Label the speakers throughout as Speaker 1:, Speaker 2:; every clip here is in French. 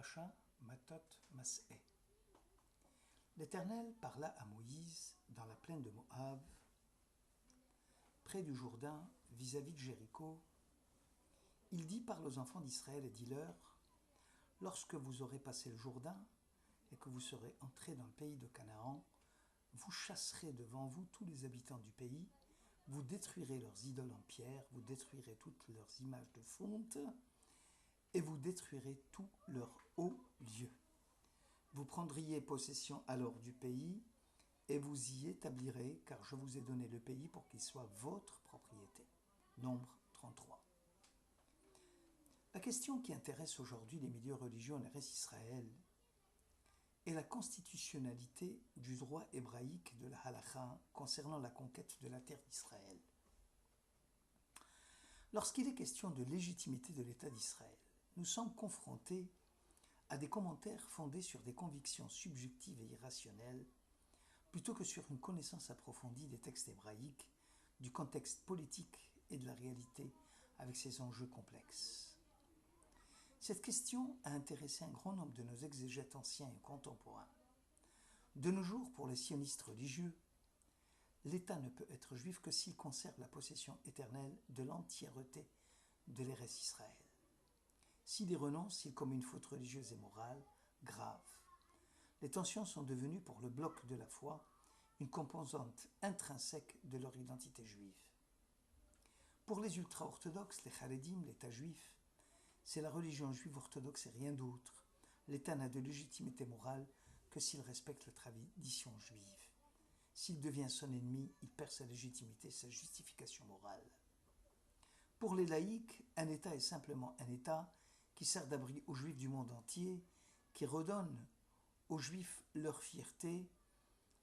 Speaker 1: Paracha Matot Mas'eh. L'Éternel parla à Moïse dans la plaine de Moab, près du Jourdain, vis-à-vis de Jéricho. Il dit: parle aux enfants d'Israël et dis-leur: lorsque vous aurez passé le Jourdain et que vous serez entrés dans le pays de Canaan, vous chasserez devant vous tous les habitants du pays, vous détruirez leurs idoles en pierre, vous détruirez toutes leurs images de fonte, et vous détruirez tous leurs hauts lieux. Vous prendriez possession alors du pays, et vous y établirez, car je vous ai donné le pays pour qu'il soit votre propriété. Nombre 33. La question qui intéresse aujourd'hui les milieux religieux en Eretz Israël est la constitutionnalité du droit hébraïque de la halakha concernant la conquête de la terre d'Israël. Lorsqu'il est question de légitimité de l'État d'Israël, nous sommes confrontés à des commentaires fondés sur des convictions subjectives et irrationnelles, plutôt que sur une connaissance approfondie des textes hébraïques, du contexte politique et de la réalité avec ses enjeux complexes. Cette question a intéressé un grand nombre de nos exégètes anciens et contemporains. De nos jours, pour les sionistes religieux, l'État ne peut être juif que s'il conserve la possession éternelle de l'entièreté de l'Eretz Israël. S'il y renonce, il commet une faute religieuse et morale grave. Les tensions sont devenues pour le bloc de la foi une composante intrinsèque de leur identité juive. Pour les ultra-orthodoxes, les Haredim, l'État juif, c'est la religion juive orthodoxe et rien d'autre. L'État n'a de légitimité morale que s'il respecte la tradition juive. S'il devient son ennemi, il perd sa légitimité, sa justification morale. Pour les laïcs, un État est simplement un État qui sert d'abri aux Juifs du monde entier, qui redonne aux Juifs leur fierté,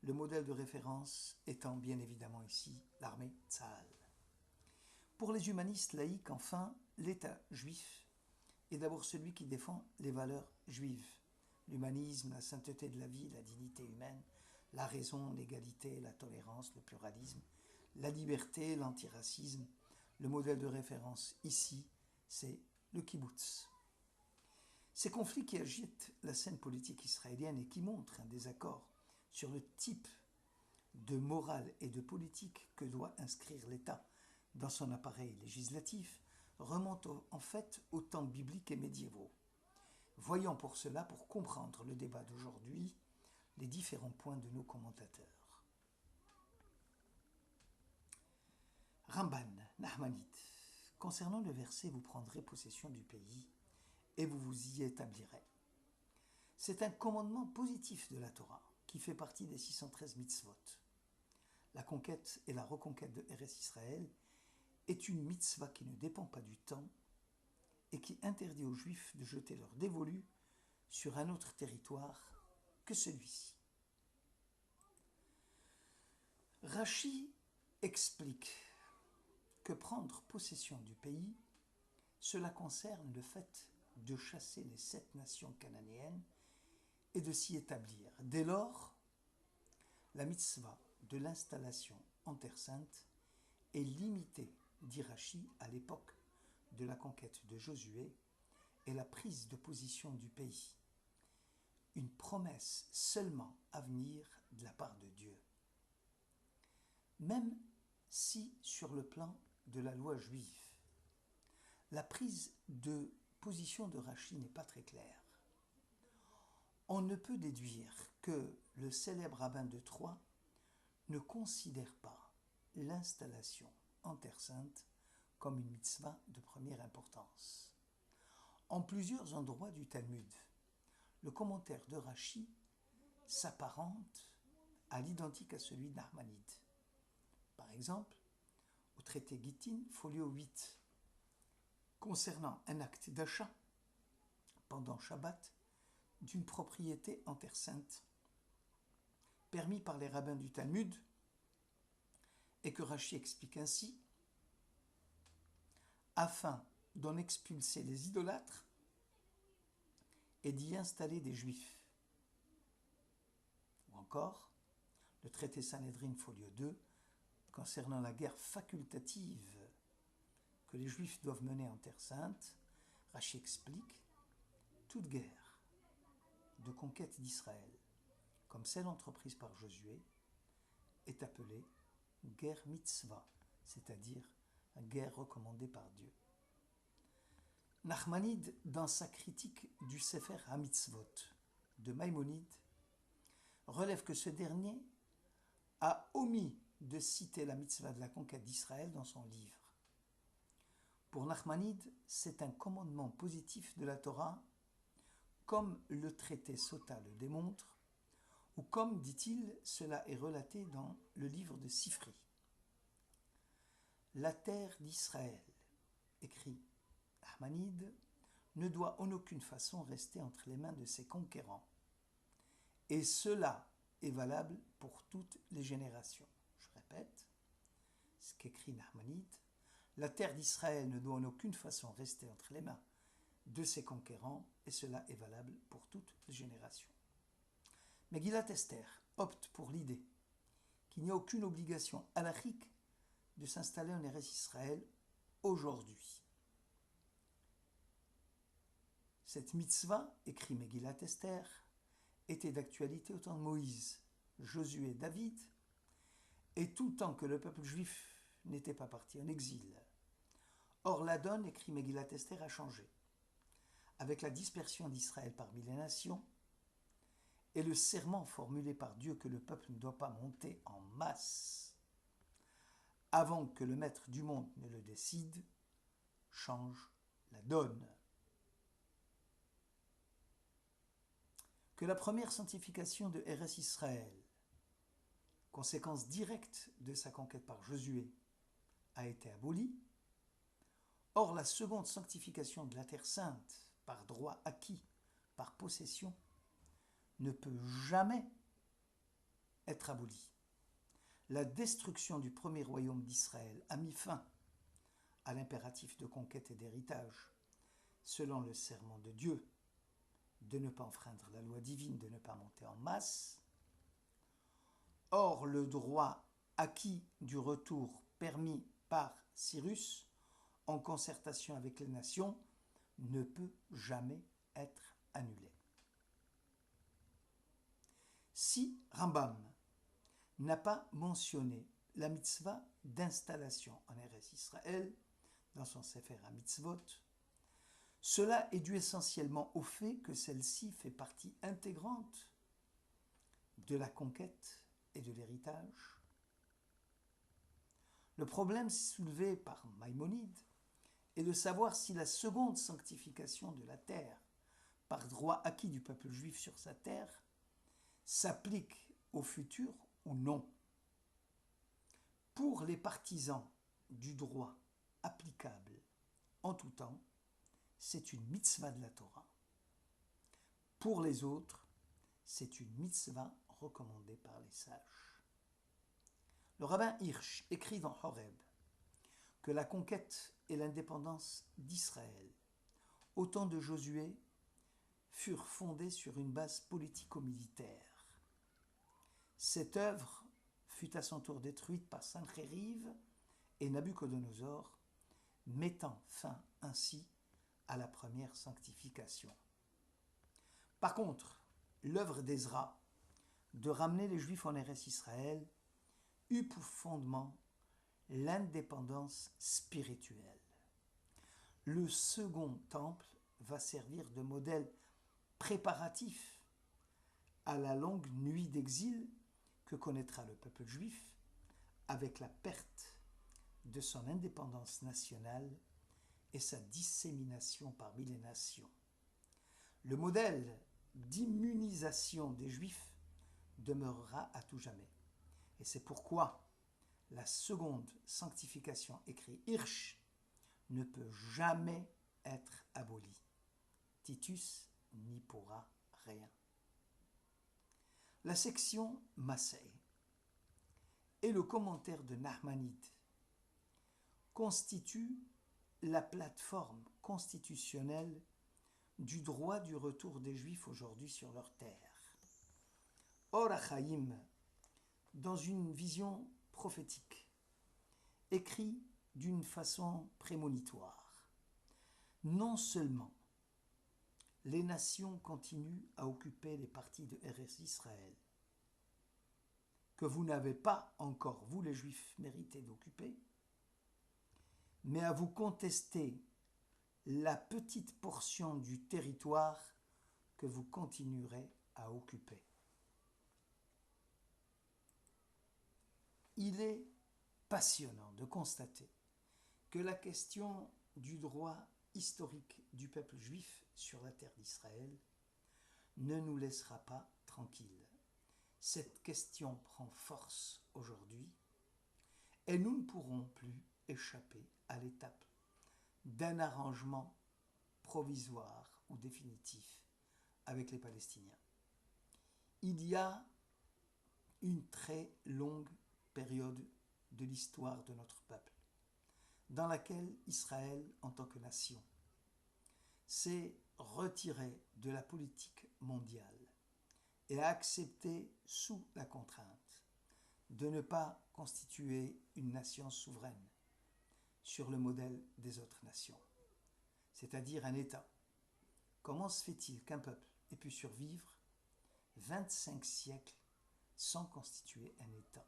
Speaker 1: le modèle de référence étant bien évidemment ici l'armée Tsahal. Pour les humanistes laïcs, enfin, l'État juif est d'abord celui qui défend les valeurs juives, l'humanisme, la sainteté de la vie, la dignité humaine, la raison, l'égalité, la tolérance, le pluralisme, la liberté, l'antiracisme. Le modèle de référence ici, c'est le kibbutz. Ces conflits qui agitent la scène politique israélienne et qui montrent un désaccord sur le type de morale et de politique que doit inscrire l'État dans son appareil législatif remontent en fait aux temps bibliques et médiévaux. Voyons pour cela, pour comprendre le débat d'aujourd'hui, les différents points de nos commentateurs. Ramban, Nahmanite. Concernant le verset « Vous prendrez possession du pays et vous vous y établirez ». C'est un commandement positif de la Torah qui fait partie des 613 mitzvot. La conquête et la reconquête de Eretz Israël est une mitzvah qui ne dépend pas du temps et qui interdit aux Juifs de jeter leur dévolu sur un autre territoire que celui-ci. Rashi explique que prendre possession du pays, cela concerne le fait de chasser les 7 nations cananéennes et de s'y établir. Dès lors, la mitzvah de l'installation en Terre Sainte est limitée, dit Rashi, à l'époque de la conquête de Josué et la prise de position du pays. Une promesse seulement à venir de la part de Dieu. Même si, sur le plan de la loi juive, la prise de position de Rashi n'est pas très claire, on ne peut déduire que le célèbre rabbin de Troyes ne considère pas l'installation en Terre Sainte comme une mitzvah de première importance. En plusieurs endroits du Talmud, le commentaire de Rashi s'apparente à l'identique à celui de Nahmanide. Par exemple, au traité Gittin, folio 8, concernant un acte d'achat pendant Shabbat d'une propriété en Terre Sainte, permis par les rabbins du Talmud, et que Rashi explique ainsi, afin d'en expulser les idolâtres et d'y installer des Juifs. Ou encore, le traité Sanhedrin, folio 2, concernant la guerre facultative que les Juifs doivent mener en Terre Sainte, Rashi explique: toute guerre de conquête d'Israël, comme celle entreprise par Josué, est appelée guerre mitzvah, c'est-à-dire guerre recommandée par Dieu. Nachmanide, dans sa critique du Sefer HaMitzvot de Maïmonide, relève que ce dernier a omis de citer la mitzvah de la conquête d'Israël dans son livre. Pour Nachmanide, c'est un commandement positif de la Torah, comme le traité Sota le démontre, ou comme, dit-il, cela est relaté dans le livre de Sifri. La terre d'Israël, écrit Nachmanide, ne doit en aucune façon rester entre les mains de ses conquérants. Et cela est valable pour toutes les générations. Je répète, ce qu'écrit Nachmanide, la terre d'Israël ne doit en aucune façon rester entre les mains de ses conquérants, et cela est valable pour toutes les générations. Megillat Esther opte pour l'idée qu'il n'y a aucune obligation halachique de s'installer en Eretz Israël aujourd'hui. Cette mitzvah, écrit Megillat Esther, était d'actualité au temps de Moïse, Josué, David, et tout tant que le peuple juif n'était pas parti en exil. Or, la donne, écrit Megillat Esther, a changé. Avec la dispersion d'Israël parmi les nations et le serment formulé par Dieu que le peuple ne doit pas monter en masse avant que le maître du monde ne le décide, change la donne. Que la première sanctification de Eretz Israël, conséquence directe de sa conquête par Josué, a été abolie. Or, la seconde sanctification de la Terre Sainte, par droit acquis, par possession, ne peut jamais être abolie. La destruction du premier royaume d'Israël a mis fin à l'impératif de conquête et d'héritage, selon le serment de Dieu, de ne pas enfreindre la loi divine, de ne pas monter en masse. Or, le droit acquis du retour permis par Cyrus, en concertation avec les nations, ne peut jamais être annulé. Si Rambam n'a pas mentionné la mitzvah d'installation en Eretz Israël dans son Sefer HaMitzvot, cela est dû essentiellement au fait que celle-ci fait partie intégrante de la conquête et de l'héritage. Le problème soulevé par Maïmonide est de savoir si la seconde sanctification de la terre, par droit acquis du peuple juif sur sa terre, s'applique au futur ou non. Pour les partisans du droit applicable en tout temps, c'est une mitzvah de la Torah. Pour les autres, c'est une mitzvah recommandée par les sages. Le rabbin Hirsch écrit dans Horeb que la conquête et l'indépendance d'Israël, au temps de Josué, furent fondées sur une base politico-militaire. Cette œuvre fut à son tour détruite par Sanchériv et Nabuchodonosor, mettant fin ainsi à la première sanctification. Par contre, l'œuvre d'Ezra de ramener les Juifs en Eretz Israël eut pour fondement l'indépendance spirituelle. Le second temple va servir de modèle préparatif à la longue nuit d'exil que connaîtra le peuple juif avec la perte de son indépendance nationale et sa dissémination parmi les nations. Le modèle d'immunisation des Juifs demeurera à tout jamais. Et c'est pourquoi la seconde sanctification, écrit Hirsch, ne peut jamais être abolie. Titus n'y pourra rien. La section Massé et le commentaire de Nachmanide constituent la plateforme constitutionnelle du droit du retour des Juifs aujourd'hui sur leur terre. Or HaChaim, dans une vision prophétique, écrit d'une façon prémonitoire, non seulement les nations continuent à occuper les parties de Eretz Israël que vous n'avez pas encore, vous les Juifs, mérité d'occuper, mais à vous contester la petite portion du territoire que vous continuerez à occuper. Il est passionnant de constater que la question du droit historique du peuple juif sur la terre d'Israël ne nous laissera pas tranquilles. Cette question prend force aujourd'hui et nous ne pourrons plus échapper à l'étape d'un arrangement provisoire ou définitif avec les Palestiniens. Il y a une très longue période de l'histoire de notre peuple dans laquelle Israël, en tant que nation, s'est retiré de la politique mondiale et a accepté sous la contrainte de ne pas constituer une nation souveraine sur le modèle des autres nations, c'est-à-dire un État. Comment se fait-il qu'un peuple ait pu survivre 25 siècles sans constituer un État?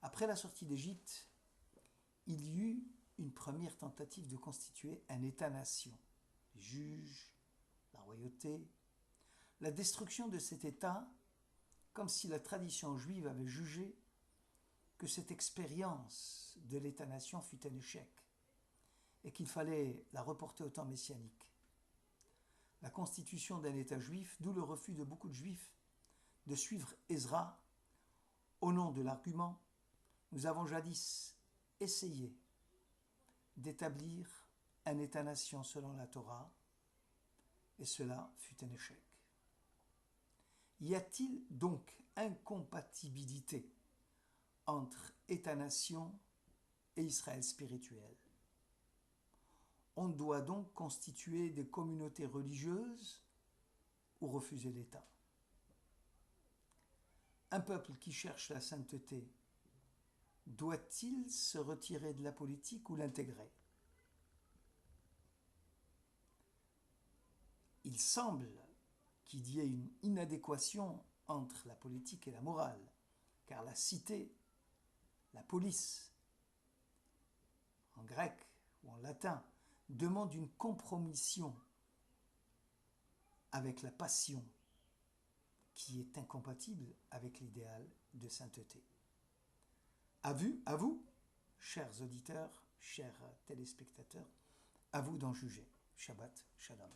Speaker 1: Après la sortie d'Égypte, il y eut une première tentative de constituer un État-nation. Les juges, la royauté, la destruction de cet État, comme si la tradition juive avait jugé que cette expérience de l'État-nation fut un échec et qu'il fallait la reporter au temps messianique. La constitution d'un État juif, d'où le refus de beaucoup de juifs de suivre Ezra au nom de l'argument « Nous avons jadis essayé d'établir un État-nation selon la Torah et cela fut un échec. » Y a-t-il donc incompatibilité entre État-nation et Israël spirituel? On doit donc constituer des communautés religieuses ou refuser l'État. Un peuple qui cherche la sainteté doit-il se retirer de la politique ou l'intégrer? Il semble qu'il y ait une inadéquation entre la politique et la morale, car la cité, la police, en grec ou en latin, demande une compromission avec la passion qui est incompatible avec l'idéal de sainteté. À vous, chers auditeurs, chers téléspectateurs, à vous d'en juger. Shabbat Shalom.